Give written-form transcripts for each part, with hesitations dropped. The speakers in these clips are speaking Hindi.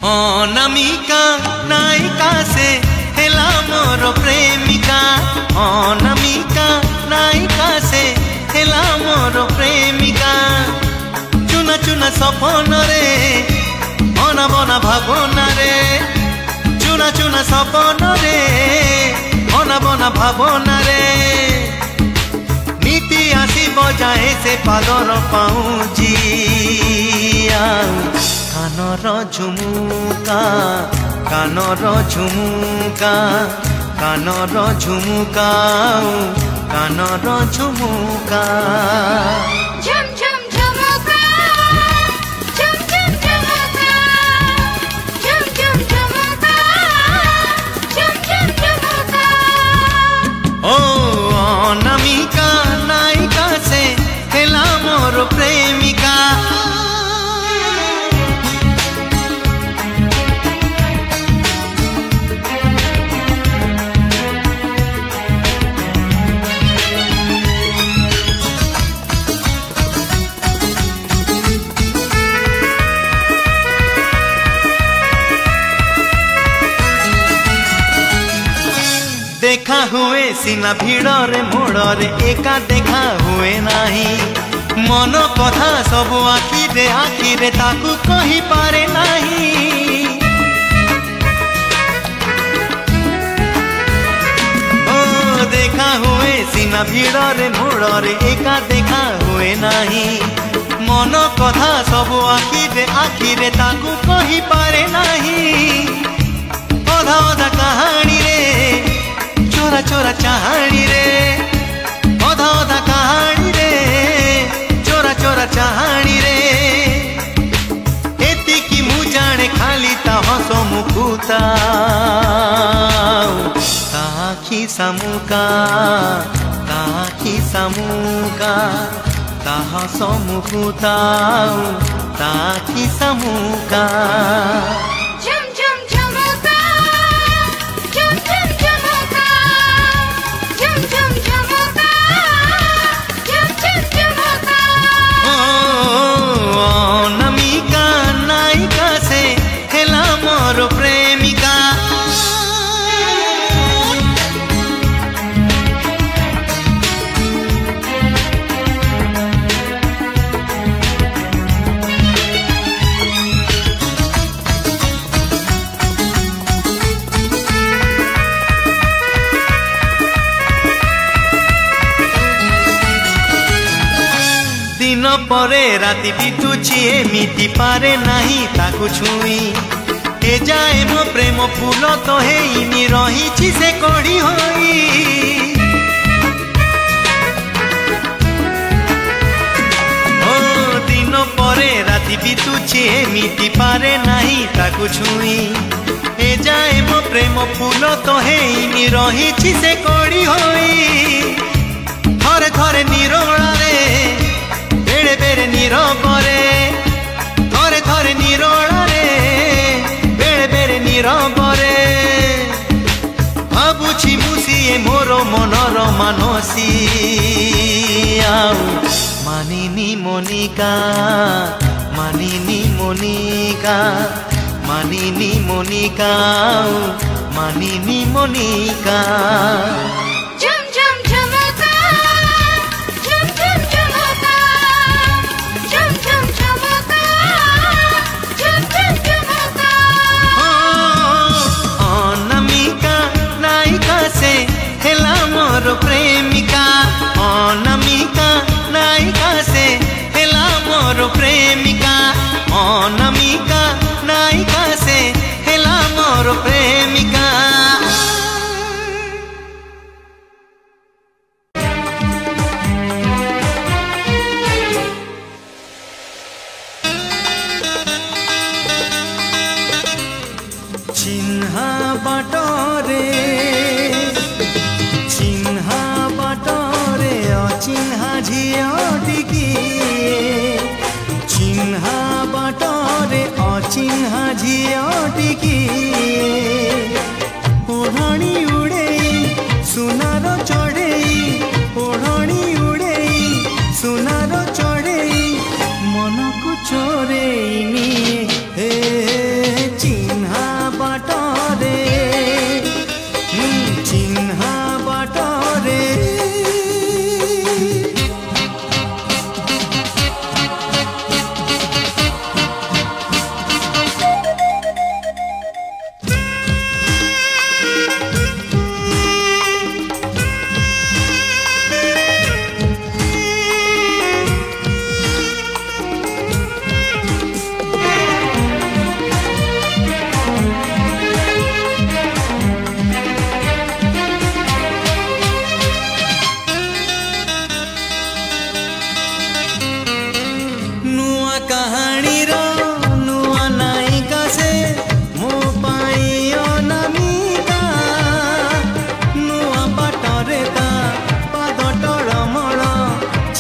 अनामिका नायिका से हेला मोर प्रेमिका। अनामिका नायिका से हेला मोर प्रेमिका। चुना चुना सपन रे बना बना भावना रे। चुना चुना सपन रे बना बना भावना रे। नीति आसी बजाए से पादर पाऊँची कानर झुमुका कानर झुमुका कानर झुमुका कानर झुमुका। झुम झुम झुमुका झुम झुम झुमुका झुम झुम झुमुका झुम झुम झुमुका। ओ अनामिका नायिका से हेला मोर प्रेमिका। देखा हुए सीना भिड़रे मोड़रे एका देखा हुए नाही। मन कथा सब आखिरे आखिरे ताकू कही पारे नाही। ओ देखा हुए सीना भिड़रे मोड़रे एका देखा हुए नाही। मन कथा सब आखिरे आखिरे ताकू कही पारे नाही। अधा अधा कहानी रे चोरा चोरा चाहानी रे। अधा अधा कहानी रे चोरा चोरा चाहानी रे। एति की मु जाने खाली ता हसो मुकुता ताखी सामुका ताखी सामुका ता हसो मुकुता ताखी सामुका। झुम झुम झुमुका झुम झुम झुमुका झुम झुम झुमुका झुम झुम झुमुका। अनामिका नायिका से हेला मोर प्रेमिका। दिन परे राति बितुची एमिति पारे नाही ताकू छुई। ए जाए मो प्रेम फूल तो हेइनी रही से कड़ी होई। ओ दिन परे राति बितुची एमिति पारे नाही ताकू छुई। ए जाए मो प्रेम फूल तो हेइनी रही से कड़ी होई। थरे थरे निरोला रे बेड़े बेड़े नीरबरे। थरे थरे निरोला रे बेड़े बेड़े नीरबरे। भाबुछि मुसिए मोर मनर मानसी मानिनी मोनिका मानिनी मोनिका मानिनी मोनिका मानिनी मोनिका। झुम झुम झुमुका झुम झुम झुमुका झुम झुम झुमुका झुम झुम झुमुका। अनामिका नायिका से हेला मोर प्रेमिका। अनामिका नायिका से हेला मोर प्रेमिका। अनामिका नायिका से हेला मोर प्रेमिका।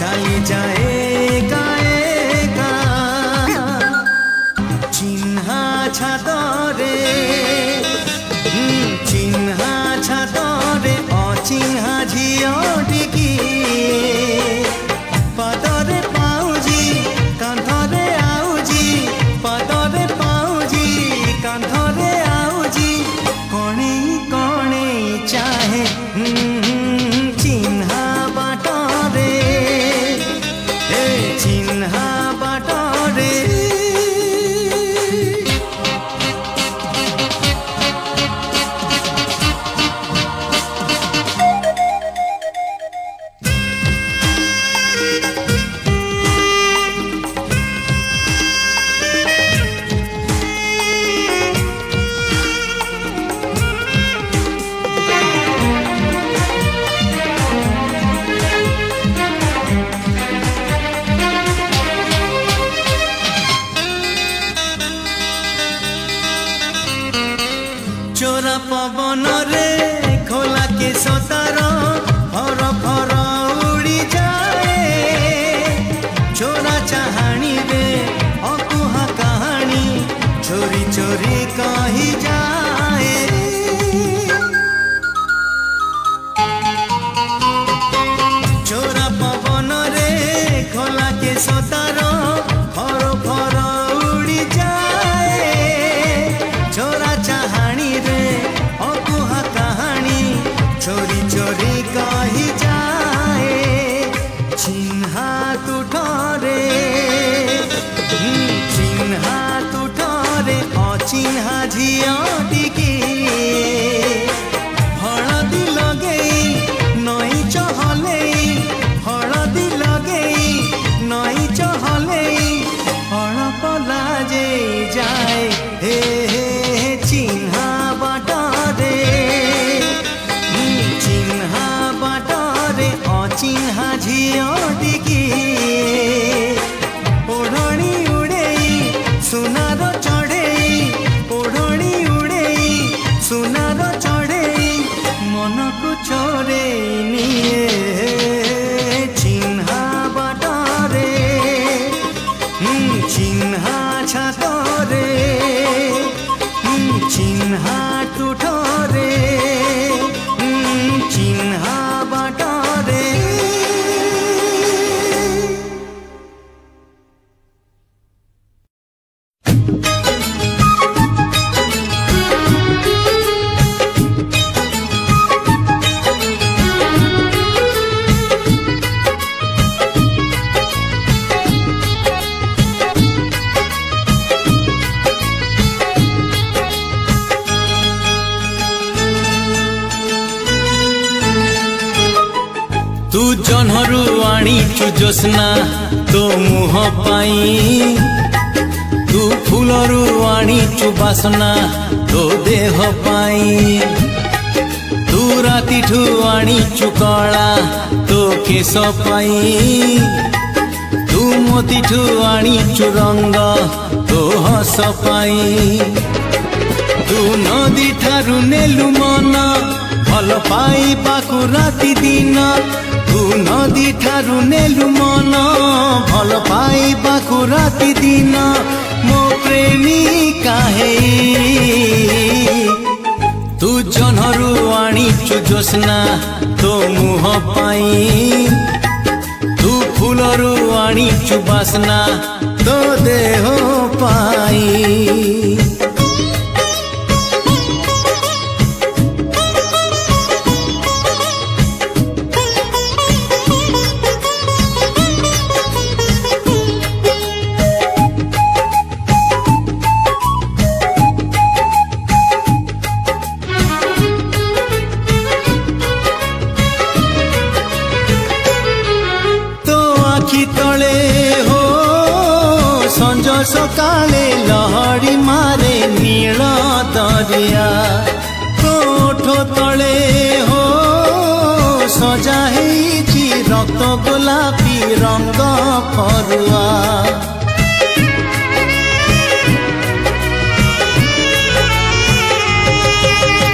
चली जाए गाए चिन्हा छादरे चिन्हा छादरे अचिन्हा झियो टिकी पदरे पाउजी कांधरे आउजी पदरे पाउजी कांधरे आउजी कणे कणे चाहे चिन्हा बाटरे चिन्हा बाटरे चोरा पवन रे खोला के सतार फर फर उड़ी जाए चोरा चाहानी रे अकुहा कहानी चोरी चोरी कही जाए चोरा पवन रे खोला के सतार फर फर उड़ी जाए चोरा चाहानी रे अकुहा कहानी चोरी चोरी कही जाए चिन्हा तुठरे चिन्हा तुठरे अचिन्हा झियो टिकी हलदी लगेई नई चहलेई हलदी लगेई नई चहलेई हड़प लाजे जाए हे चिन्हा बाटरे चिन्हा बाटरे अचिन्हा झियो टिकी ओढ़णी उड़ेई सुनार चढ़ेई ओढ़णी उड़ेई सुनार चढ़ेई मन को चोरे निये चिन्हा बाटरे चिन्हा छातरे चिन्हा तुठरे चिन्हा बाटरे तू जन्हरु आणीचु जोस्ना तो मुह पाई तू फूलरु आणीचु बासना तो देह पाई तू रातिठु आणीचु कला तो केश पाई तू मोतीठु आणीचु रंग तो हस पाई तू नदी ठारु नेलु मन भल पाई पाकु राति दिन तू नदी ठारु नेलु मन भल पाई पाकु राति दिन मो प्रेमिका हे तू जन्हरु आणीचु जोस्ना तो मुह पाई तू फूलरु आणीचु बासना तो देह पाई सकाले लहड़ी मारे नील दरिया कोठ तले हो सजा हेची रक्त गोलापी रंग फरुआ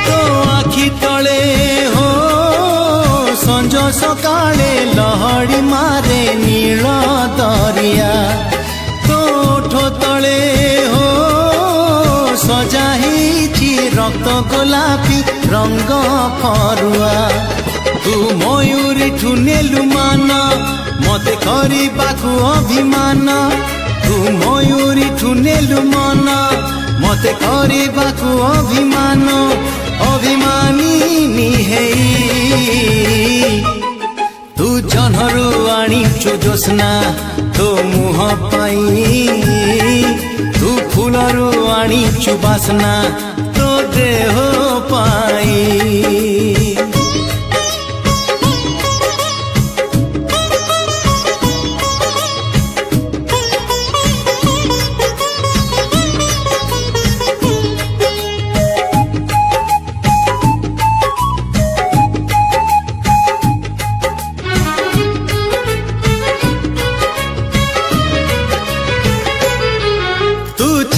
तो आखि तले हो संज सकाले लहड़ी मारे फरुआ तू मयूरी ठुनेलु मान मते करबाकू अभिमान तू मयूरी ठुनेलु मन मते करबाकू अभिमान अभिमानी निहेई तू जनरू आनिचु जोस्ना तो मुह पाई तू फूलरू आनिचु बासना तो देह पाई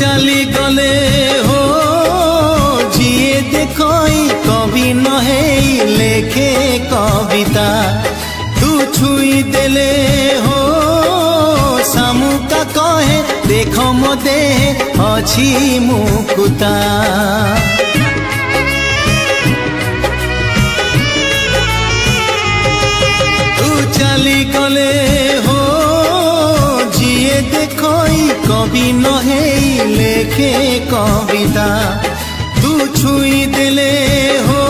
चली गले हो जिए देखई कवि नहे लेखे कविता तू छुई देले हो सामुका कहे देख मो देह अछि मुकुता तू चली गले हो जिए देखई कवि नहे लेखे कविता तू छुई देले हो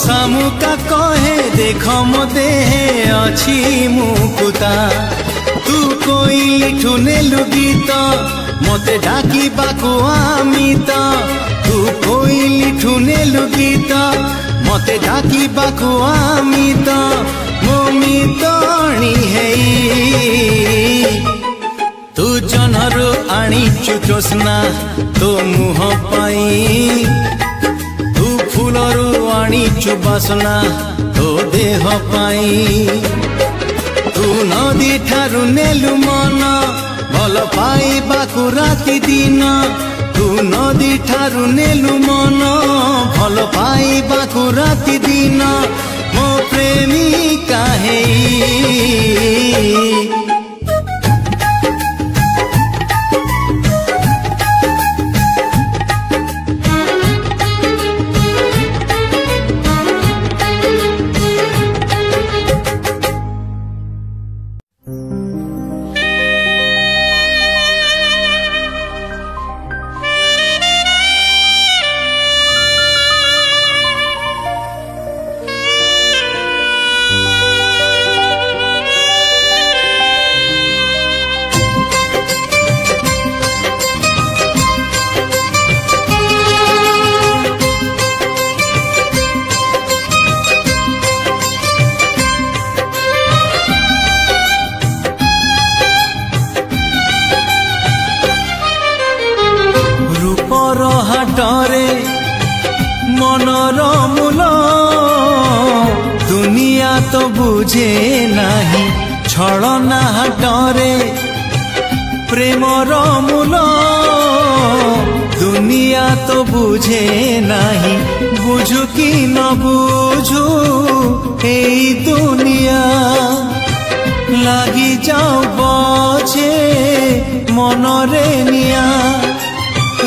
सामुका कहे देख मो देह अछि मुकुता तू कोइली ठुनेलु गीत मते डाकी बाकू आमित तू कोइली ठुनेलु गीत मते डाकी बाकू आमित मोमितणी हेई तू जनरू आनिचु जोस्ना तो मुह पाई तू फूलरू आनिचु बासना तो देह पाई तू नदी ठारू नेलु मन भल पाइबाकू राति दिन तू नदी ठारू नेलु मन भल पाइबाकू राति दिन मो प्रेमिका हेई हाटरे मनर मूल दुनिया तो बुझे नाही छलना हाटरे प्रेमर मूल दुनिया तो बुझे नाही बुझु कि न बुझु एई दुनिया लगी जाओ बचे मनरे निया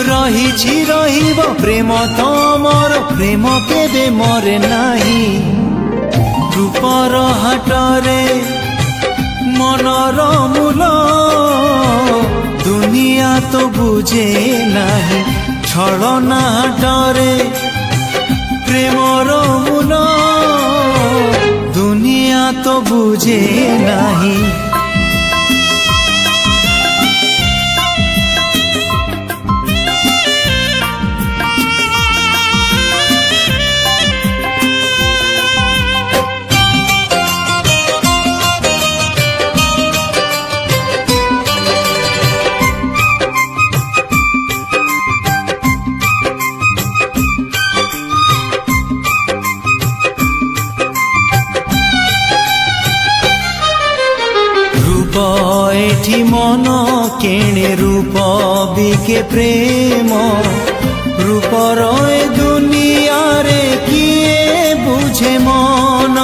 रही रहिब प्रेम तमर प्रेम केबे मरे नाही रूपर हाटरे मनर मूल दुनिया तो बुझे नाही छलना हाटरे प्रेमर मूल दुनिया तो बुझे नाही एठी मन केणे रूप बिके प्रेम रूपर ए दुनिया रे किए बुझे मन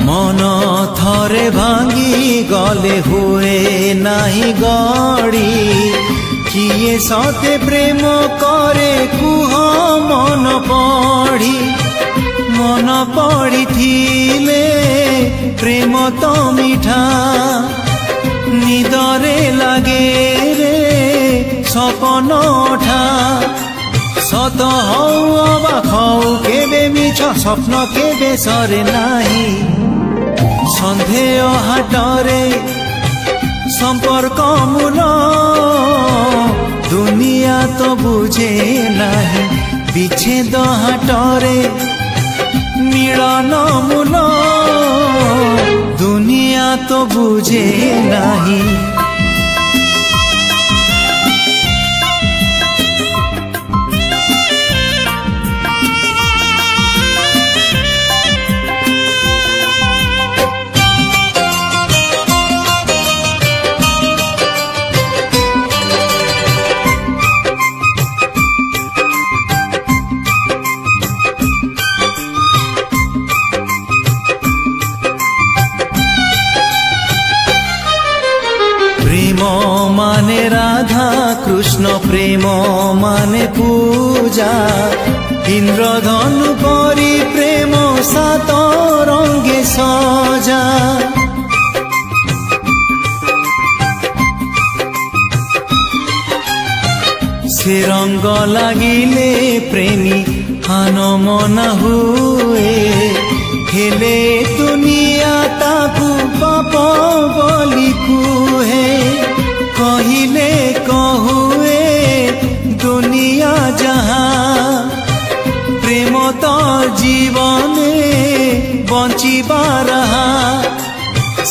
मन थरे भांगी गले हुए नाही गड़ी किए सते प्रेम करे कुह मन पड़ी थिले प्रेम तो मिठा निदरे लागे रे सपन ठा सत हौ अबाक हौ केबे मिछ स्वप्न केबे सरे नाही सन्देह हाटरे संपर्क मूल दुनिया तो बुझे नाही विच्छेद हाटरे मिलन मूल दुनिया तो बुझे नाही माने राधा कृष्ण प्रेम माने पूजा इंद्रधनु परी प्रेम सात रंगे सजा से रंग लागिले प्रेमी हान मना हुए हेले दुनिया ताकू पाप बोली कुहे कहिले कहुए दुनिया जहाँ प्रेम तो जीवन बंचिबा रहा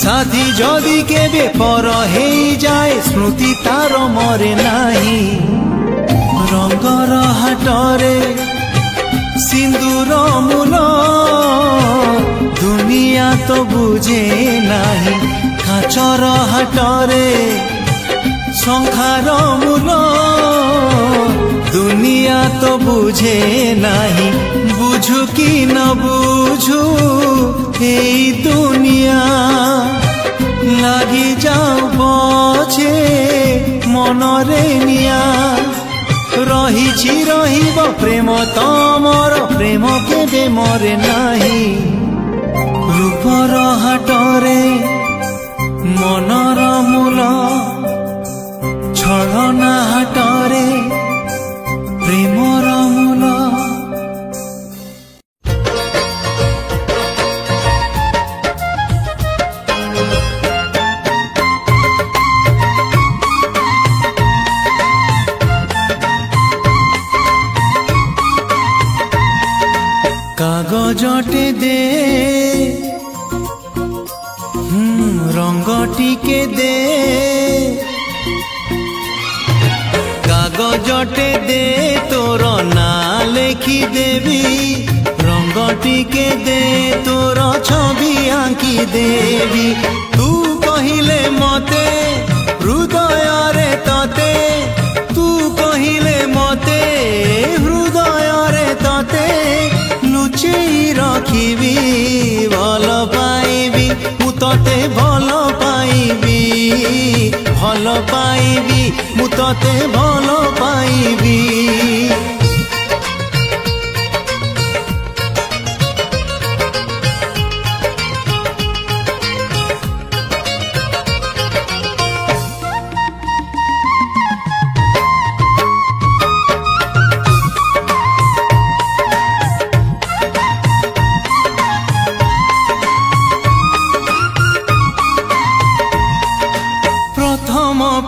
साथी जदि केबे पर हे जाए स्मृति तार मरे नाही रंगर हाटरे सिंदूर मूल दुनिया तो बुझे नाही काचर हाटरे संखार मूल दुनिया तो बुझे नाही बुझु कि न बुझु ए दुनिया लगी जाऊ पछे मनरे निया रही रहिब प्रेम तमर प्रेम केबे मरे नाही रूपर हाटरे मनर मूल छलना हाटरे प्रेमर मूल कागजटे दे रंग टिके दे कागजटे दे तोर ना लेखी देवी रंग टिके दे तोर छवि आंकी देवी तू कहिले मते हृदय रे तते तू कहिले मते हृदय रे तते लुचेई रखिबी भल पाइबी मु तते भल पाइबी मु तते भल पाइबी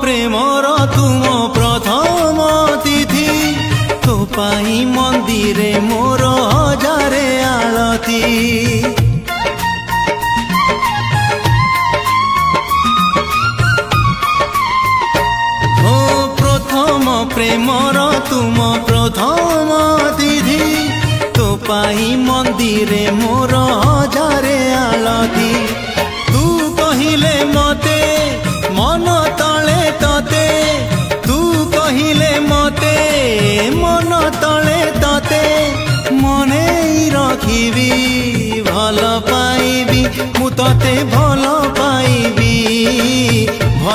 प्रेमर तुम प्रथम तिथि तो पाई मंदिरे मोर हजारे आलती ओ प्रथम प्रेमर तुम प्रथम तिथि तो पाई मंदिरे मोर हजारे आलती तू कहिले मते मन तले तते तू कहिले मते मन तले तते मने रखिबी भल पाइबी मु तते भल पाइबी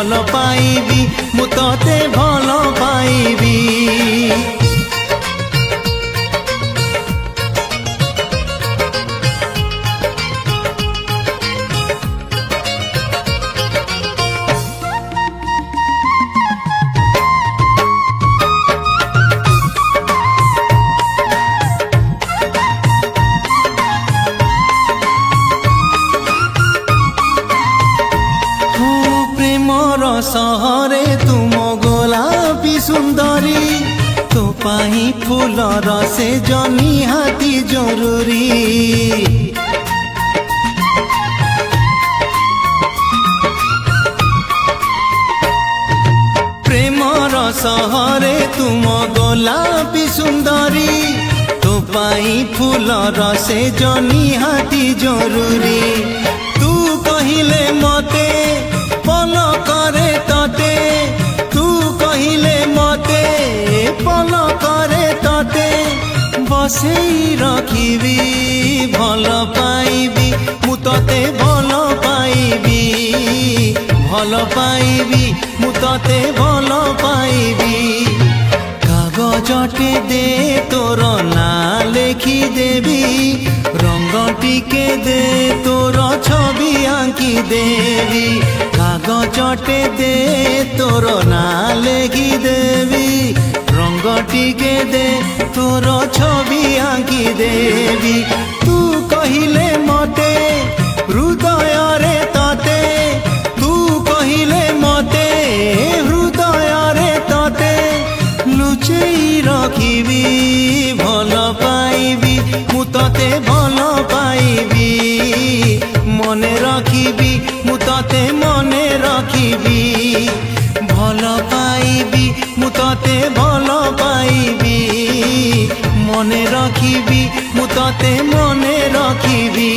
भल पाइबी मु तते भल पाइबी सहरे तुम गोलापी सुंदरी तो पाई फूलर से जनी हाथी जरूरी प्रेमर सहरे तुम गोलापी सुंदरी तो पाई फूलर से जनी हाथी जरूरी तू कहिले मते पल करे तते तू कहिले मते पल करे तते बसेई रखिबी भल पाइबी मु तते भल पाइबी मु तते भल पाइबी कागजटे दे तोर ना लेखि देबी रंग टिके दे तोर छवि आंकी देवी कागजटे दे तोर ना लेखि देवी रंग टिके दे तोर छवि आंकी देवी तू कहिले मते हृदय रे तते तू कहिले मते हृदय रे तते लुचेई रखिबी भल पाइबी मु तते भल पाइबी मने रखिबी मु तते मने रखिबी भल पाइबी मु तते भल पाइबी मने रखिबी मु तते मने रखिबी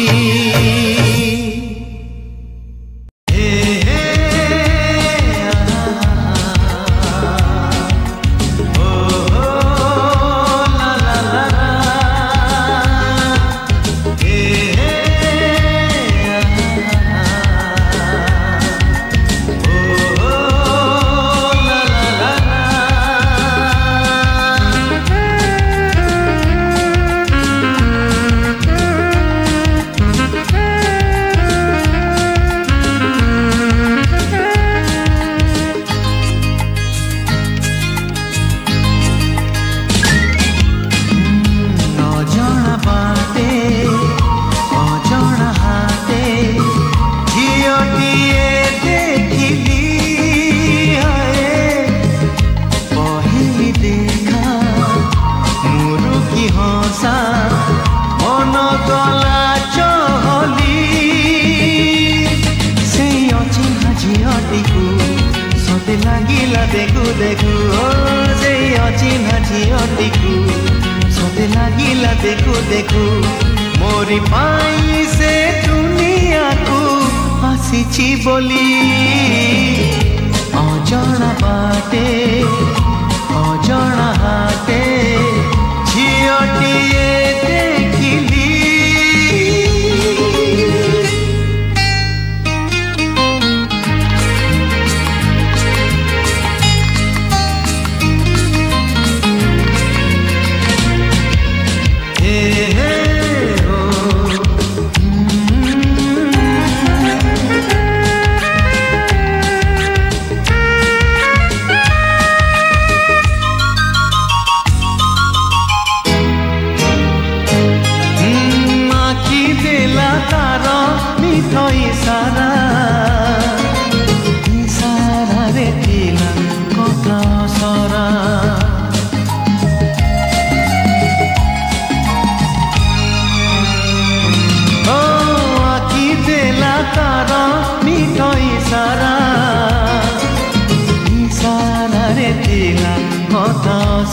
देखू देखू ओ जे अचिन्हा झियटिकू सते लागिला देखू देखू मोरी पाई से दुनिया को आसीची बोली अजणा बाटे अजणा हाटे झियटिए देखिली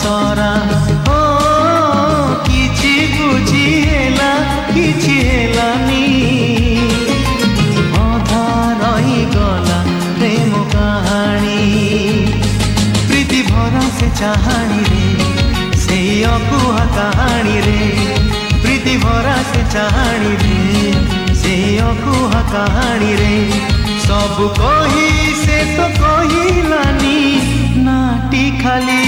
सरा ओ किछि बुझी हेला किछि हेलानी अधा रही गला प्रेम कहानी प्रीति भरा से चाहानी रे से अकुहा कहानी रे प्रीति भरा से चाहानी रे से अकुहा कहानी रे सब कही से तो कहिलानी नाटी खाली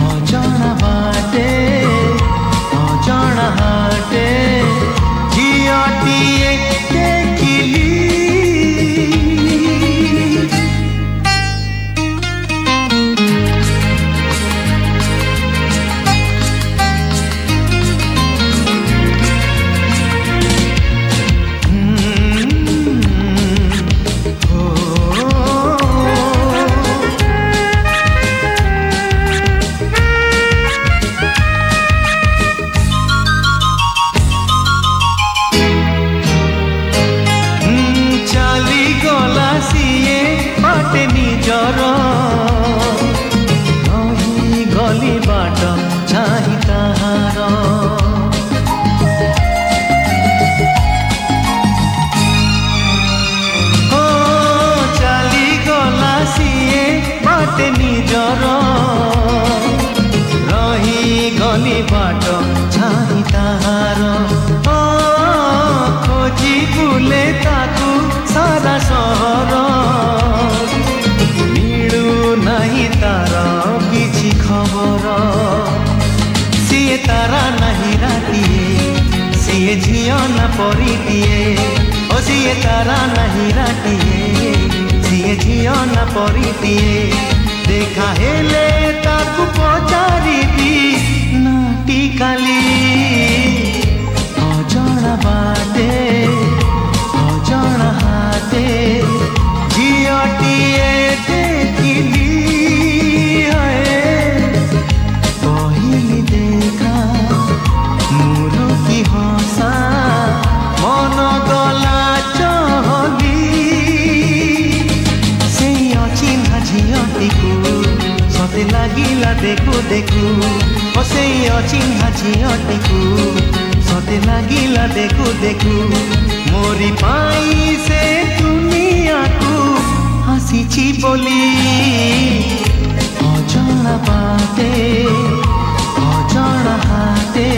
अजणा बाटे अजणा हाटे झियटिए देखिली नहीं गली बाट चाही ताहार हो चली गला सीए बाटे निजर रही गली बाट चाही ताहार खोजी बुले ताकू सारा सहर नहीं तारा किछि खबर सीए तारा नहीं रातिए सीए झियो न परिटिए ओ सीए तारा नहीं रातिए सीए झियो न परिटिए देखा हेले ताकू पचारिबी नाटी काली अजणा बाटे अजणा हाते झियटिए देखिली मन गला चहली से अचिन्हा झियटीकू सते लागिला देखू देखू ओ से अचिन्हा झियटीकू सते लागिला देखू देखू मोरी पाई से दुनिया को हसीची बोली अजणा बाटे अजणा हाटे